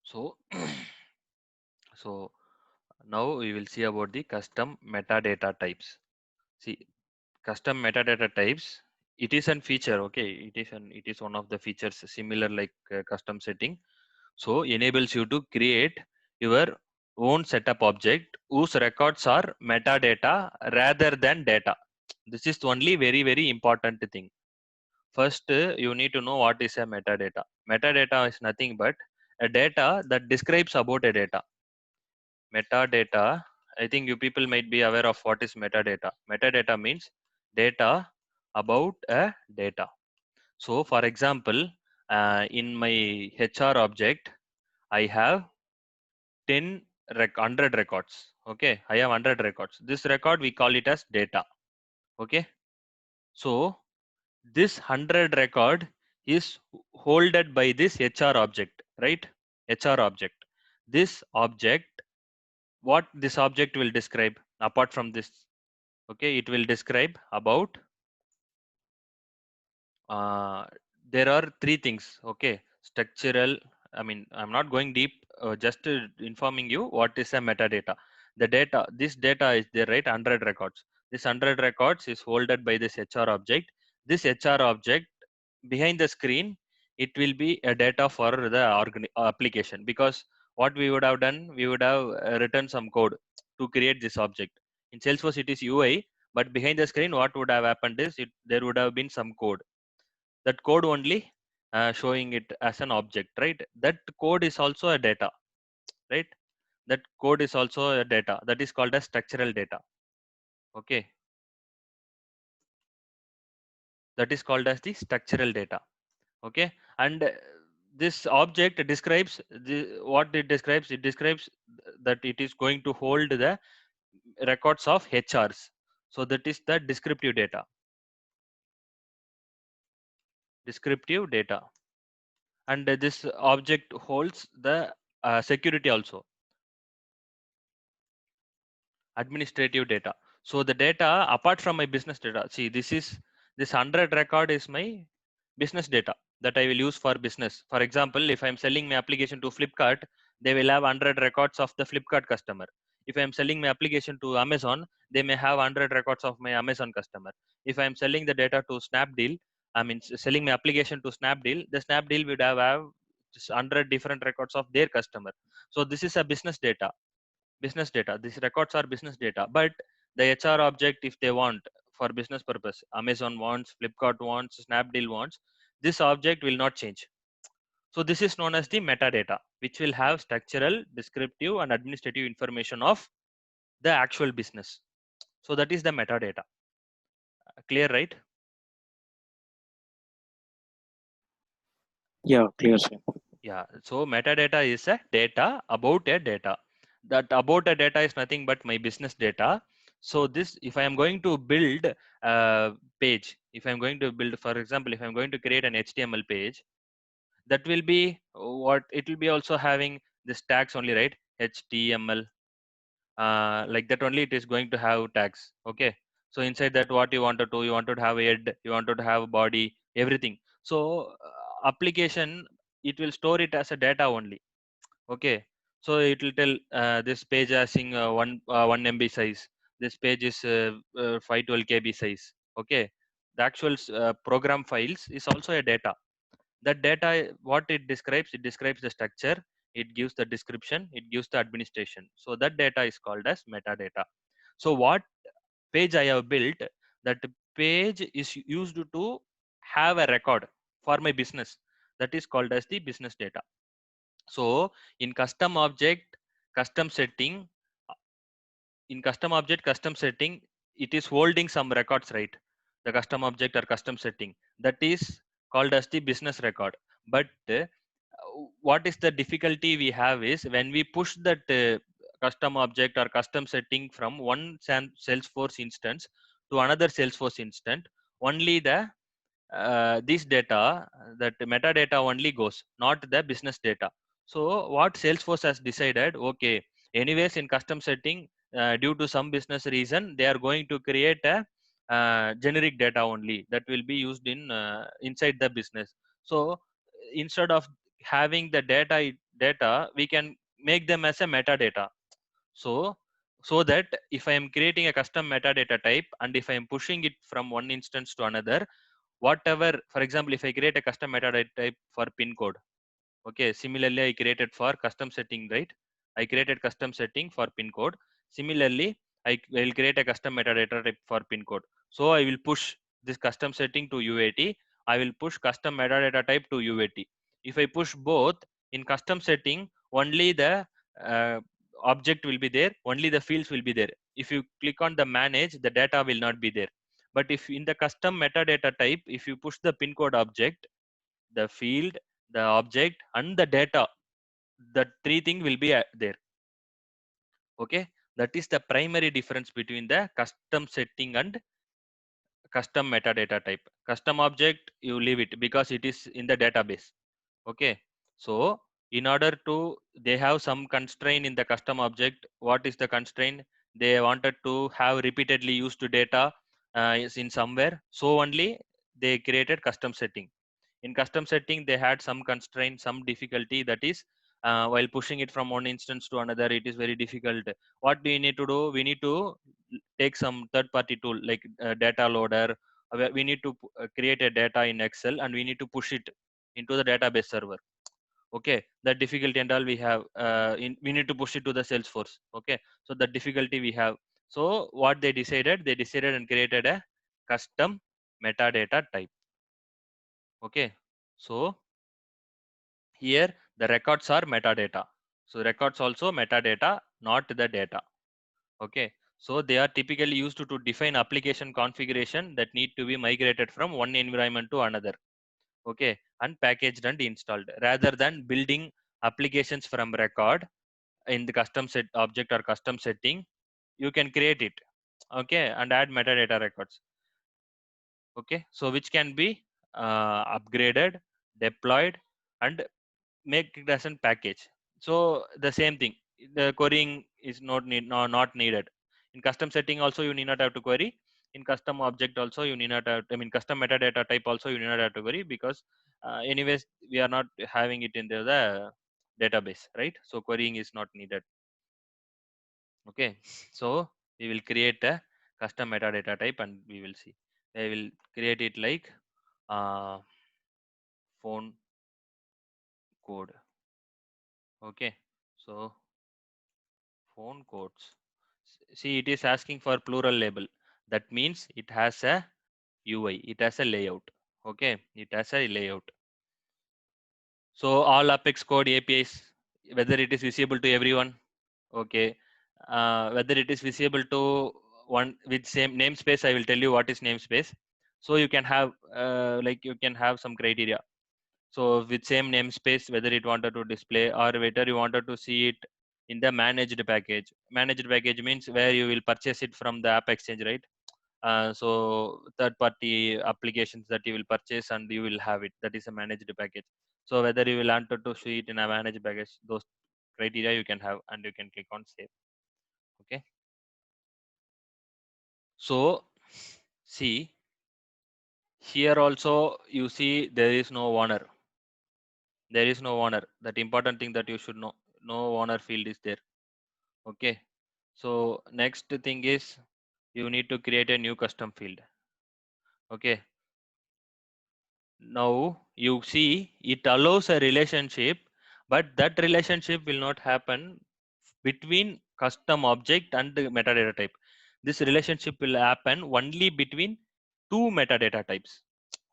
So, so now we will see about the custom metadata types. See, custom metadata types. It is a feature. Okay, it is one of the features similar like custom setting. So enables you to create your own setup object whose records are metadata rather than data. This is only very important thing. First, you need to know what is a metadata. Metadata is nothing but a data that describes about a data. Metadata, I think you people might be aware of what is metadata. Metadata means data about a data. So, for example, in my HR object, I have 100 records. Okay, I have 100 records. This record we call it as data. Okay, so this 100 record is holded by this HR object, right? HR object. This object, what this object will describe apart from this? Okay, it will describe about uh, there are three things. Okay, structural. I mean, I'm not going deep. Just informing you what is a metadata. The data, this data is there, right? 100 records. This 100 records is holded by this HR object. This HR object behind the screen, it will be a data for the application, because what we would have done, we would have written some code to create this object. In Salesforce, it is UI, but behind the screen, what would have happened is there would have been some code. That code only showing it as an object, right? That code is also a data, right? That code is also a data, that is called as structural data. Okay, that is called as the structural data. Okay, and this object describes what it describes. It describes that it is going to hold the records of HRs. So that is the descriptive data. Descriptive data. And this object holds the security also, administrative data. So the data apart from my business data, see, this 100 record is my business data that I will use for business. For example, if I'm selling my application to Flipkart, they will have 100 records of the Flipkart customer. If I'm selling my application to Amazon, they may have 100 records of my Amazon customer. If I'm selling the data to Snapdeal, I mean selling my application to Snapdeal, the Snapdeal would have just 100 different records of their customer. So this is a business data. These records are business data, but the HR object, if they want for business purpose, Amazon wants, Flipkart wants, Snapdeal wants, this object will not change. So this is known as the metadata, which will have structural, descriptive, and administrative information of the actual business. So that is the metadata. Clear, right? Yeah, clear, sir. Yeah. So metadata is a data about a data. That about a data is nothing but my business data. So this, if I am going to build a page, if I'm going to build, for example, if I'm going to create an HTML page, that will be what it will be also having this tags only, right? HTML, like that only it is going to have tags. Okay. So inside that, what you wanted to, you wanted to have head, you wanted to have body, everything. So application, it will store it as a data only. Okay, so it will tell this page having 1 MB size. This page is 512 KB size. Okay, the actual program files is also a data. That data, what it describes the structure, it gives the description, it gives the administration. So that data is called as metadata. So what page I have built, that page is used to have a record for my business. That is called as the business data. So in custom object, custom setting, uh, in custom object, custom setting, it is holding some records, right? The custom object or custom setting, that is called as the business record. But what is the difficulty we have is when we push that custom object or custom setting from one Salesforce instance to another Salesforce instance, only the this data, that metadata only goes, not the business data. So what Salesforce has decided, okay, anyways in custom setting, due to some business reason, they are going to create a generic data only that will be used in inside the business. So instead of having the data data, we can make them as a metadata. So that if I am creating a custom metadata type and if I am pushing it from one instance to another, whatever, for example, if I create a custom metadata type for pin code, okay, similarly I created for custom setting, right? I created custom setting for pin code. Similarly, I will create a custom metadata type for pin code. So I will push this custom setting to UAT. I will push custom metadata type to UAT. If I push both in custom setting, only the uh, object will be there, only the fields will be there. If you click on the manage, the data will not be there. But if in the custom metadata type, if you push the pin code object, the field, the object and the data, the three thing will be there. Okay, that is the primary difference between the custom setting and custom metadata type. Custom object, you leave it because it is in the database. Okay, so in order to, they have some constraint in the custom object. What is the constraint? They wanted to have repeatedly used data is in somewhere, so only they created custom setting. In custom setting, they had some constraint, some difficulty, that is while pushing it from one instance to another, it is very difficult. What do we need to do? We need to take some third party tool like data loader. We need to create a data in Excel and we need to push it into the database server. Okay, that difficulty and all we have, we need to push it to the Salesforce. Okay, so the difficulty we have. So what they decided, and created a custom metadata type. Okay, so here the records are metadata. So records also metadata, not the data. Okay, so they are typically used to define application configuration that need to be migrated from one environment to another. Okay, and packaged and installed, rather than building applications from record in the custom set object or custom setting. You can create it, okay, and add metadata records. Okay, so which can be upgraded, deployed, and make it as a package. So the same thing, the querying is not needed. In custom setting also you need not have to query. In custom object also you need not have, I mean custom metadata type also you need not have to query, because anyways we are not having it in the database, right? So querying is not needed. Okay, so we will create a custom metadata type and we will see. I will create it like uh, phone code. Okay, so phone codes. See, it is asking for plural label. That means it has a UI, it has a layout. Okay, it has a layout. So all Apex Code APIs, whether it is visible to everyone. Okay, whether it is visible to one with same namespace, I will tell you what is namespace. So you can have like you can have some criteria. So with same namespace, whether it wanted to display or whether you wanted to see it in the managed package. Managed package means where you will purchase it from the app exchange, right? So third party applications that you will purchase and you will have it. That is a managed package. So whether you will want to see it in a managed package, those criteria you can have and you can click on save. Okay. So see, here also you see there is no owner. There is no owner. That important thing that you should know. No owner field is there. Okay. So next thing is you need to create a new custom field. Okay. Now you see it allows a relationship, but that relationship will not happen between custom object and the metadata type. This relationship will happen only between two metadata types.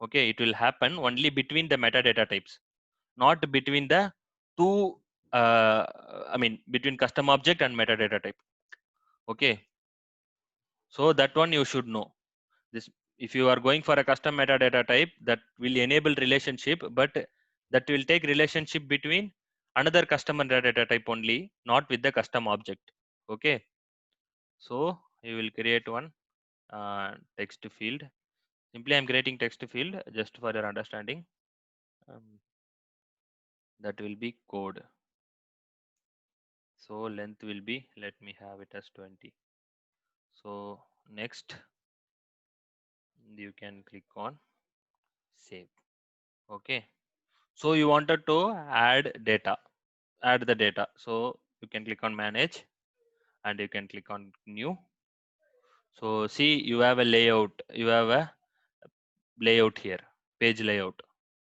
Okay, it will happen only between the metadata types, not between the two. I mean, between custom object and metadata type. Okay, so that one you should know. This, if you are going for a custom metadata type, that will enable relationship, but that will take relationship between another custom metadata type only, not with the custom object. Okay, so you will create one text field. Simply I'm creating text field just for your understanding. um, that will be code. So length will be, let me have it as 20. So next you can click on save. Okay, so you wanted to add data. add the data. So you can click on manage and you can click on new. So see, you have a layout, you have a layout here, page layout.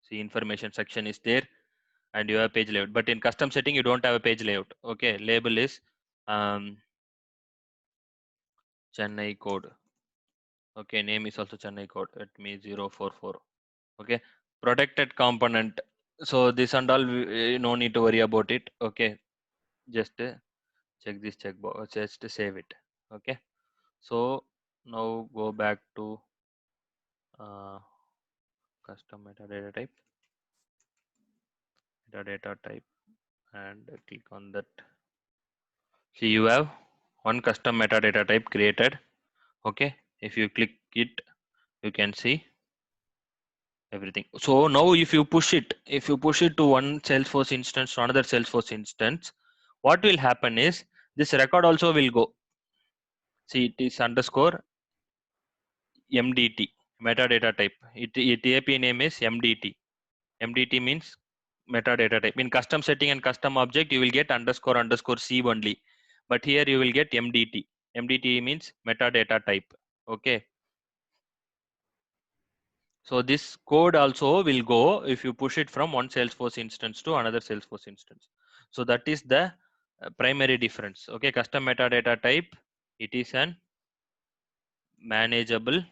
See, information section is there and you have page layout, but in custom setting you don't have a page layout. Okay, label is Chennai code. Okay, name is also Chennai code. Let me 044. Okay, protected component. So this and all, no need to worry about it. Okay, just check this checkbox, just save it. Okay, so now go back to uh, custom metadata type, and click on that. See, you have one custom metadata type created. Okay, if you click it, you can see everything. So now if you push it to one Salesforce instance to another Salesforce instance, what will happen is this record also will go. See, it is underscore MDT metadata type. It API name is MDT. MDT means metadata type. In custom setting and custom object, you will get underscore underscore C only, but here you will get MDT. MDT means metadata type. Okay. So this code also will go if you push it from one Salesforce instance to another Salesforce instance. So that is the primary difference. Okay, custom metadata type, it is an manageable,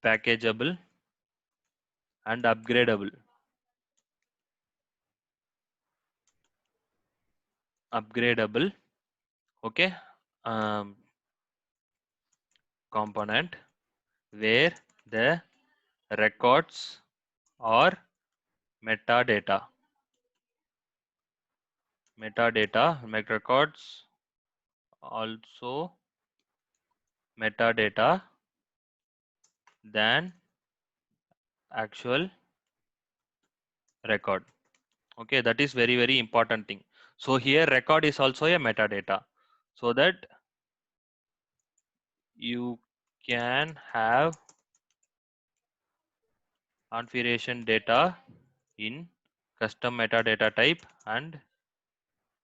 packageable, and upgradable. Upgradable, okay, component where the records or make records also metadata than actual record. Okay, that is very important thing. So here record is also a metadata, so that you can have configuration data in custom metadata type and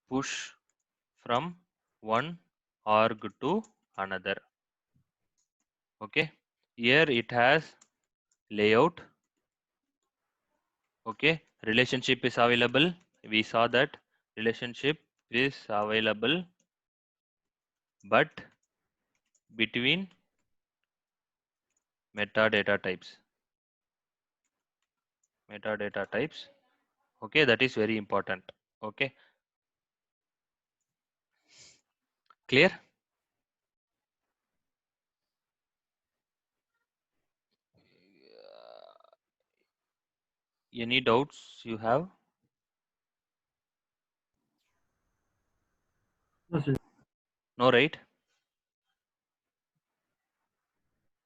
push from one org to another. Okay, here it has layout. Okay, relationship is available. We saw that relationship is available, but between metadata types. Metadata types. Okay, that is very important. Okay, clear? Any doubts you have? No, sir. No, right?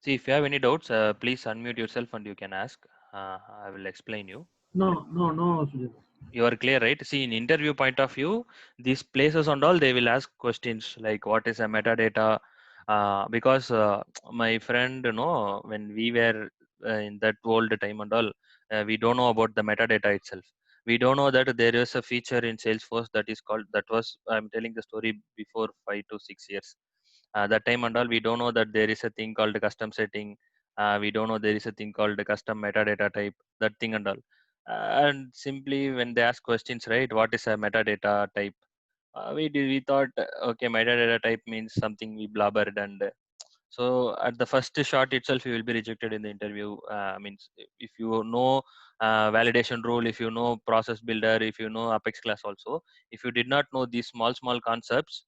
See, if you have any doubts, please unmute yourself and you can ask. I will explain you. No, Sujit. You are clear, right? See, in interview point of view, these places and all, they will ask questions like what is a metadata, because my friend, when we were in that old time and all, we don't know about the metadata itself. We don't know that there is a feature in Salesforce that is called, that was, I'm telling the story before 5 to 6 years. That time and all, we don't know that there is a thing called custom setting. We don't know there is a thing called custom metadata type, that thing and all. And simply when they ask questions, right, what is a metadata type? We thought, okay, metadata type means something we blubbered, and so at the first shot itself you will be rejected in the interview. Means if you know validation rule, if you know process builder, if you know Apex class also, if you did not know these small concepts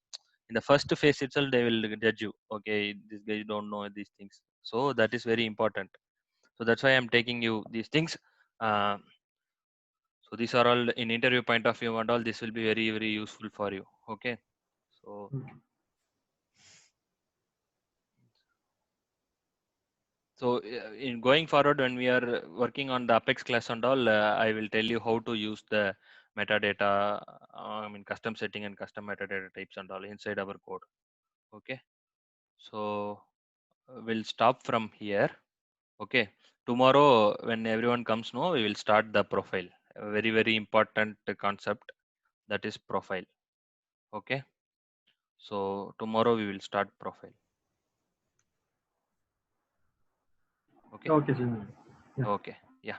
in the first phase itself, they will judge you. Okay, this guy don't know these things. So that is very important. So that's why I'm taking you these things. uh, so these are all in interview point of view and all, this will be very useful for you. Okay, so Okay. in going forward, when we are working on the Apex class and all, I will tell you how to use the metadata, custom setting and custom metadata types and all inside our code. Okay, so we'll stop from here. Okay, Tomorrow, when everyone comes, no, we will start the profile. A very, very important concept, that is profile. Okay. So tomorrow we will start profile. Okay. Okay, sir. Yeah. Okay. Yeah.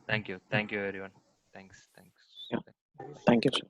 Thank you. Thank you, everyone. Thanks. Thanks. Yeah. Bye. Thank you, sir.